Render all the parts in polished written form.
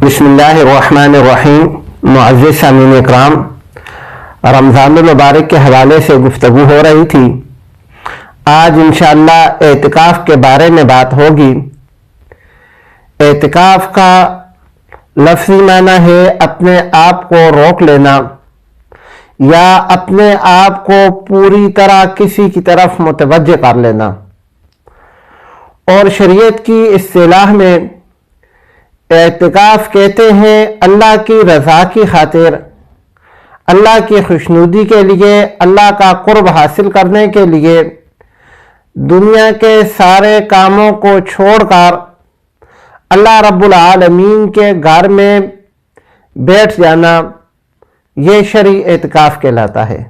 بسم اللہ الرحمن الرحیم۔ معزز سامعین اکرام، رمضان المبارک کے حوالے سے گفتگو ہو رہی تھی۔ آج انشاءاللہ اعتکاف کے بارے میں بات ہوگی۔ اعتکاف کا لفظی معنی ہے اپنے آپ کو روک لینا یا اپنے آپ کو پوری طرح کسی کی طرف متوجہ کر لینا، اور شریعت کی اصطلاح میں اعتکاف کہتے ہیں اللہ کی رضا کی خاطر، اللہ کی خوشنودی کے لیے، اللہ کا قرب حاصل کرنے کے لیے دنیا کے سارے کاموں کو چھوڑ کر اللہ رب العالمین کے گھر میں بیٹھ جانا، یہ شرعی اعتکاف کہلاتا ہے۔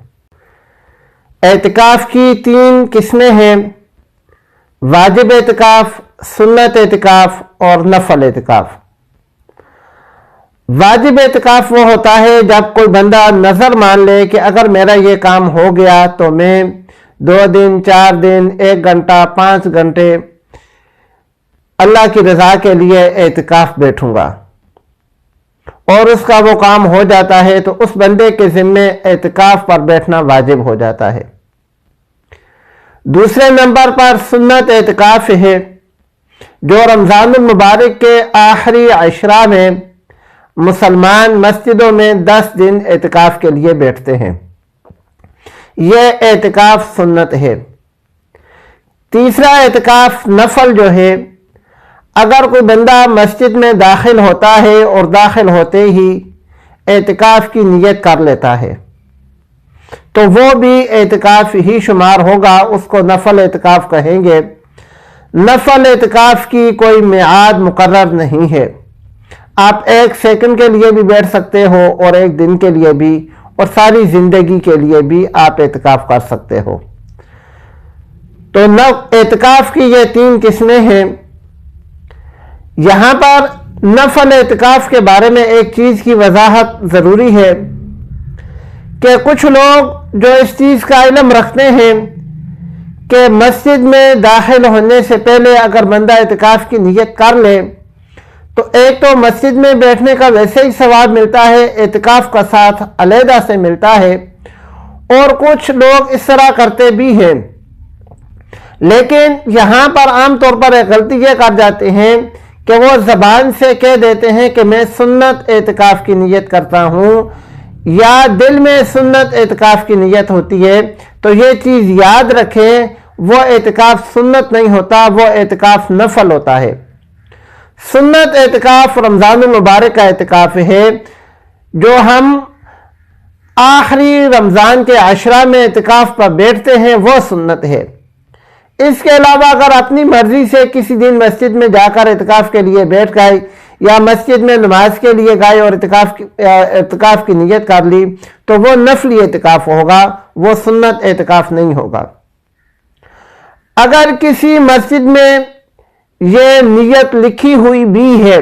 اعتکاف کی 3 قسمیں ہیں: واجب اعتکاف، سنت اعتکاف اور نفل اعتکاف۔ واجب اعتکاف وہ ہوتا ہے جب کوئی بندہ نظر مان لے کہ اگر میرا یہ کام ہو گیا تو میں 2 دن، 4 دن، 1 گھنٹہ، 5 گھنٹے اللہ کی رضا کے لیے اعتکاف بیٹھوں گا، اور اس کا وہ کام ہو جاتا ہے تو اس بندے کے ذمے اعتکاف پر بیٹھنا واجب ہو جاتا ہے۔ دوسرے نمبر پر سنت اعتکاف ہے، جو رمضان المبارک کے آخری عشرہ میں مسلمان مسجدوں میں 10 دن اعتکاف کے لیے بیٹھتے ہیں۔ یہ اعتکاف سنت ہے۔ تیسرا اعتکاف نفل جو ہے، اگر کوئی بندہ مسجد میں داخل ہوتا ہے اور داخل ہوتے ہی اعتکاف کی نیت کر لیتا ہے تو وہ بھی اعتکاف ہی شمار ہوگا، اس کو نفل اعتکاف کہیں گے۔ نفل اعتکاف کی کوئی میعاد مقرر نہیں ہے، آپ 1 سیکنڈ کے لیے بھی بیٹھ سکتے ہو اور 1 دن کے لیے بھی، اور ساری زندگی کے لیے بھی آپ اعتکاف کر سکتے ہو۔ تو اعتکاف کی یہ 3 قسمیں ہیں۔ یہاں پر نفل اعتکاف کے بارے میں ایک چیز کی وضاحت ضروری ہے کہ کچھ لوگ جو اس چیز کا علم رکھتے ہیں کہ مسجد میں داخل ہونے سے پہلے اگر بندہ اعتکاف کی نیت کر لے تو ایک تو مسجد میں بیٹھنے کا ویسے ہی ثواب ملتا ہے، اعتکاف کا ساتھ علیحدہ سے ملتا ہے، اور کچھ لوگ اس طرح کرتے بھی ہیں۔ لیکن یہاں پر عام طور پر ایک غلطی یہ کر جاتے ہیں کہ وہ زبان سے کہہ دیتے ہیں کہ میں سنت اعتکاف کی نیت کرتا ہوں، یا دل میں سنت اعتکاف کی نیت ہوتی ہے۔ تو یہ چیز یاد رکھیں، وہ اعتکاف سنت نہیں ہوتا، وہ اعتکاف نفل ہوتا ہے۔ سنت اعتکاف رمضان المبارک کا اعتکاف ہے، جو ہم آخری رمضان کے عشرہ میں اعتکاف پر بیٹھتے ہیں، وہ سنت ہے۔ اس کے علاوہ اگر اپنی مرضی سے کسی دن مسجد میں جا کر اعتکاف کے لیے بیٹھ گئے یا مسجد میں نماز کے لیے گئے اور اعتکاف کی نیت کر لی تو وہ نفلی اعتکاف ہوگا، وہ سنت اعتکاف نہیں ہوگا۔ اگر کسی مسجد میں یہ نیت لکھی ہوئی بھی ہے،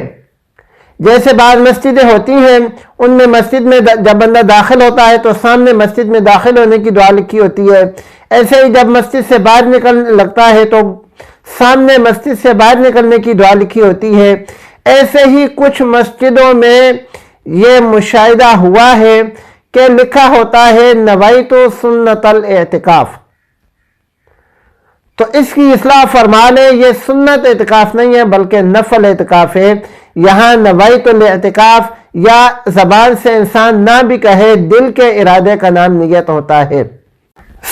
جیسے بعض مسجدیں ہوتی ہیں، ان میں مسجد میں جب بندہ داخل ہوتا ہے تو سامنے مسجد میں داخل ہونے کی دعا لکھی ہوتی ہے، ایسے ہی جب مسجد سے باہر نکلنے لگتا ہے تو سامنے مسجد سے باہر نکلنے کی دعا لکھی ہوتی ہے۔ ایسے ہی کچھ مسجدوں میں یہ مشاہدہ ہوا ہے کہ لکھا ہوتا ہے نویت سنت الاعتکاف، تو اس کی اصلاح فرما لیں، یہ سنت اعتکاف نہیں ہے بلکہ نفل اعتکاف ہے۔ یہاں نویت الاعتکاف یا زبان سے انسان نہ بھی کہے، دل کے ارادے کا نام نیت ہوتا ہے۔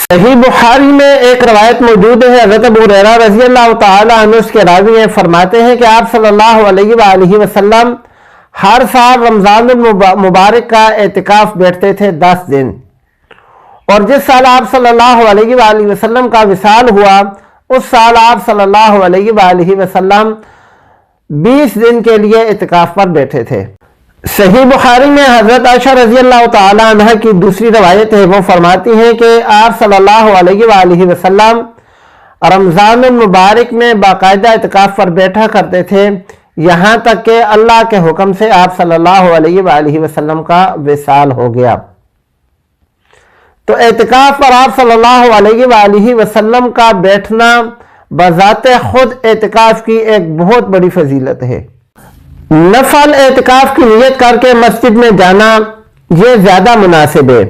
صحیح بخاری میں ایک روایت موجود ہے، حضرت ابو ہریرہ رضی اللہ تعالی عنہ اس کے راوی ہیں، فرماتے ہیں کہ آپ صلی اللہ علیہ وآلہ وسلم ہر سال رمضان المبارک کا اعتکاف بیٹھتے تھے 10 دن، اور جس سال آپ صلی اللہ علیہ وآلہ وسلم کا وصال ہوا اس سال آپ صلی اللہ علیہ وآلہ وسلم 20 دن کے لیے اعتکاف پر بیٹھے تھے۔ صحیح بخاری میں حضرت عائشہ رضی اللہ تعالی عنہ کی دوسری روایت ہے، وہ فرماتی ہیں کہ آپ صلی اللہ علیہ وآلہ وسلم رمضان المبارک میں باقاعدہ اعتکاف پر بیٹھا کرتے تھے، یہاں تک کہ اللہ کے حکم سے آپ صلی اللہ علیہ وآلہ وسلم کا وصال ہو گیا۔ تو اعتکاف پر آپ صلی اللہ علیہ وآلہ وسلم کا بیٹھنا بذات خود اعتکاف کی ایک بہت بڑی فضیلت ہے۔ نفل اعتکاف کی نیت کر کے مسجد میں جانا یہ زیادہ مناسب ہے۔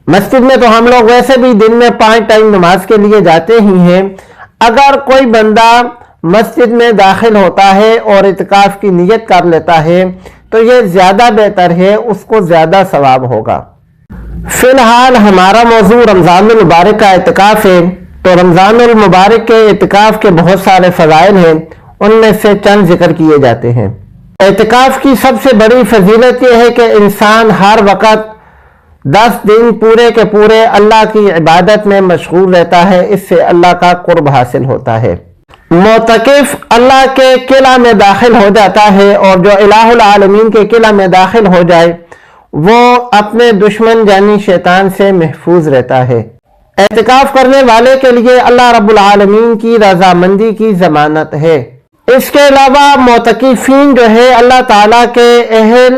مسجد میں تو ہم لوگ ویسے بھی دن میں 5 ٹائم نماز کے لیے جاتے ہی ہیں۔ اگر کوئی بندہ مسجد میں داخل ہوتا ہے اور اعتکاف کی نیت کر لیتا ہے تو یہ زیادہ بہتر ہے، اس کو زیادہ ثواب ہوگا۔ فی الحال ہمارا موضوع رمضان المبارک کا اعتکاف ہے، تو رمضان المبارک کے اعتکاف کے بہت سارے فضائل ہیں، ان میں سے چند ذکر کیے جاتے ہیں۔ اعتکاف کی سب سے بڑی فضیلت یہ ہے کہ انسان ہر وقت 10 دن پورے کے پورے اللہ کی عبادت میں مشغول رہتا ہے، اس سے اللہ کا قرب حاصل ہوتا ہے۔ معتکف اللہ کے قلعہ میں داخل ہو جاتا ہے، اور جو الہ العالمین کے قلعہ میں داخل ہو جائے وہ اپنے دشمن یعنی شیطان سے محفوظ رہتا ہے۔ اعتکاف کرنے والے کے لیے اللہ رب العالمین کی رضامندی کی ضمانت ہے۔ اس کے علاوہ معتکفین جو ہے اللہ تعالیٰ کے اہل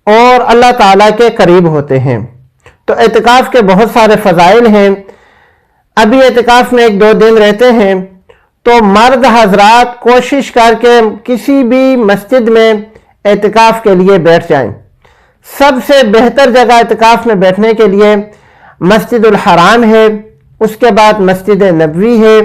اور اللہ تعالیٰ کے قریب ہوتے ہیں۔ تو اعتکاف کے بہت سارے فضائل ہیں۔ ابھی اعتکاف میں 1-2 دن رہتے ہیں، تو مرد حضرات کوشش کر کے کسی بھی مسجد میں اعتکاف کے لیے بیٹھ جائیں۔ سب سے بہتر جگہ اعتکاف میں بیٹھنے کے لیے مسجد الحرام ہے، اس کے بعد مسجد نبوی ہے،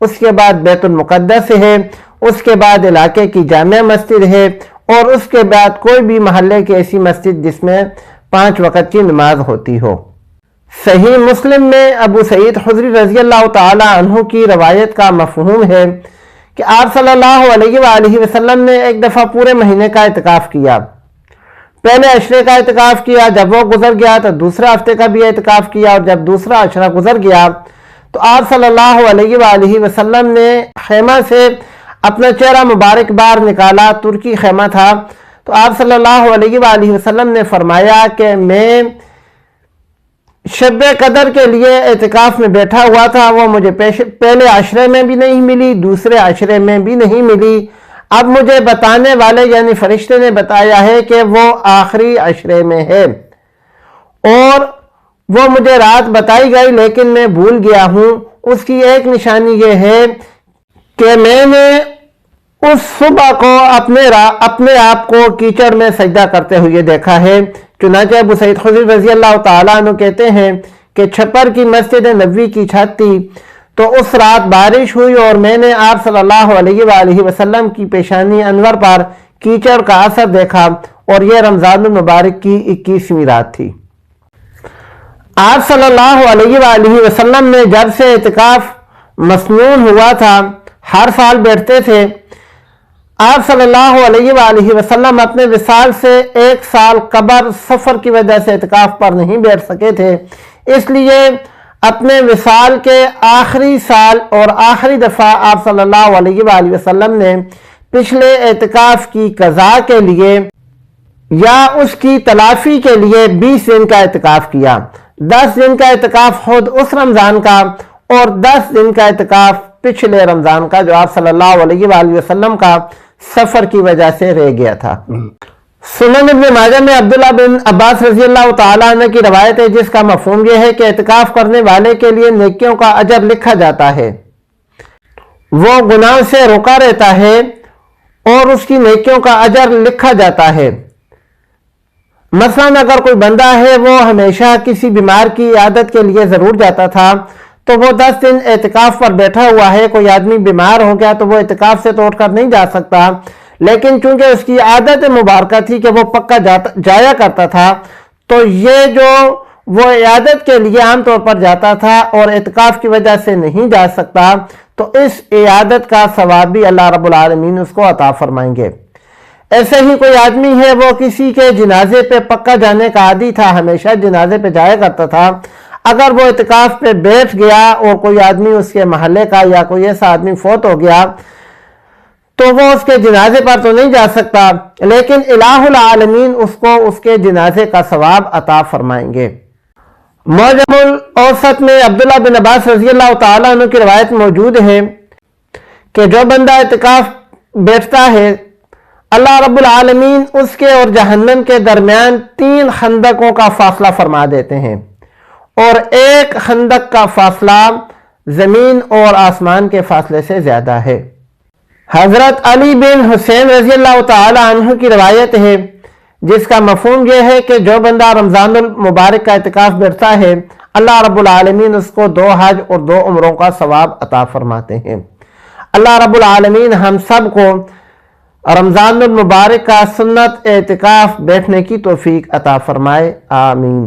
اس کے بعد بیت المقدس ہے، اس کے بعد علاقے کی جامع مسجد ہے، اور اس کے بعد کوئی بھی محلے کی ایسی مسجد جس میں 5 وقت کی نماز ہوتی ہو۔ صحیح مسلم میں ابو سعید خدری رضی اللہ تعالی عنہ کی روایت کا مفہوم ہے کہ آپ صلی اللہ علیہ وآلہ وسلم نے ایک دفعہ پورے مہینے کا اعتکاف کیا۔ پہلے عشرے کا اعتکاف کیا، جب وہ گزر گیا تو دوسرے ہفتے کا بھی اعتکاف کیا، اور جب دوسرا عشرہ گزر گیا تو آپ صلی اللہ علیہ وآلہ وسلم نے خیمہ سے اپنا چہرہ مبارک باہر نکالا، ترکی خیمہ تھا، تو آپ صلی اللہ علیہ وآلہ وسلم نے فرمایا کہ میں شب قدر کے لیے اعتکاف میں بیٹھا ہوا تھا، وہ مجھے پہلے عشرے میں بھی نہیں ملی، دوسرے عشرے میں بھی نہیں ملی، اب مجھے بتانے والے یعنی فرشتے نے بتایا ہے کہ وہ آخری عشرے میں ہے، اور وہ مجھے رات بتائی گئی لیکن میں بھول گیا ہوں۔ اس کی ایک نشانی یہ ہے کہ میں نے اس صبح کو اپنے آپ کو کیچڑ میں سجدہ کرتے ہوئے دیکھا ہے۔ چنانچہ ابو سعید خدری رضی اللہ تعالیٰ عنہ کہتے ہیں کہ چھپر کی مسجد نبوی کی چھت تھی، تو اس رات بارش ہوئی اور میں نے آپ صلی اللہ علیہ وآلہ وسلم کی پیشانی انور پر کیچڑ کا اثر دیکھا، اور یہ رمضان المبارک کی 21ویں رات تھی۔ آپ صلی اللہ علیہ وآلہ وسلم نے جب سے اعتکاف مسنون ہوا تھا ہر سال بیٹھتے تھے۔ آپ صلی اللہ علیہ وآلہ وسلم اپنے وصال سے 1 سال قبل سفر کی وجہ سے اعتکاف پر نہیں بیٹھ سکے تھے، اس لیے اپنے وصال کے آخری سال اور آخری دفعہ آپ صلی اللہ علیہ وآلہ وسلم نے پچھلے اعتکاف کی قضاء کے لیے یا اس کی تلافی کے لیے 20 دن کا اعتکاف کیا۔ 10 دن کا اعتکاف خود اس رمضان کا، اور 10 دن کا اعتکاف پچھلے رمضان کا جو آپ صلی اللہ علیہ وآلہ وسلم کا سفر کی وجہ سے رہ گیا تھا۔ سنن ابن ماجہ میں عبداللہ بن عباس رضی اللہ تعالیٰ عنہ کی روایت ہے جس کا مفہوم یہ ہے کہ اعتکاف کرنے والے کے لیے نیکیوں کا اجر لکھا جاتا ہے، وہ گناہ سے روکا رہتا ہے اور اس کی نیکیوں کا اجر لکھا جاتا ہے۔ مثلاً اگر کوئی بندہ ہے وہ ہمیشہ کسی بیمار کی عیادت کے لیے ضرور جاتا تھا، تو وہ 10 دن اعتکاف پر بیٹھا ہوا ہے، کوئی آدمی بیمار ہو گیا تو وہ اعتکاف سے تو اٹھ کر نہیں جا سکتا، لیکن چونکہ اس کی عادت مبارکہ تھی کہ وہ پکا جایا کرتا تھا، تو یہ جو وہ عیادت کے لیے عام طور پر جاتا تھا اور اعتکاف کی وجہ سے نہیں جا سکتا، تو اس عیادت کا ثواب بھی اللہ رب العالمین اس کو عطا فرمائیں گے۔ ایسے ہی کوئی آدمی ہے وہ کسی کے جنازے پہ پکا جانے کا عادی تھا، ہمیشہ جنازے پہ جایا کرتا تھا، اگر وہ اعتکاف پہ بیٹھ گیا اور کوئی آدمی اس کے محلے کا یا کوئی ایسا آدمی فوت ہو گیا تو وہ اس کے جنازے پر تو نہیں جا سکتا، لیکن الہ العالمین اس کو اس کے جنازے کا ثواب عطا فرمائیں گے۔ معجم الاوسط میں عبداللہ بن عباس رضی اللہ تعالیٰ عنہ کی روایت موجود ہے کہ جو بندہ اعتکاف بیٹھتا ہے اللہ رب العالمین اس کے اور جہنم کے درمیان 3 خندقوں کا فاصلہ فرما دیتے ہیں، اور 1 خندق کا فاصلہ زمین اور آسمان کے فاصلے سے زیادہ ہے۔ حضرت علی بن حسین رضی اللہ تعالی عنہ کی روایت ہے جس کا مفہوم یہ ہے کہ جو بندہ رمضان المبارک کا اعتکاف بیٹھتا ہے اللہ رب العالمین اس کو 2 حج اور 2 عمروں کا ثواب عطا فرماتے ہیں۔ اللہ رب العالمین ہم سب کو رمضان المبارک کا سنت اعتکاف بیٹھنے کی توفیق عطا فرمائے، آمین۔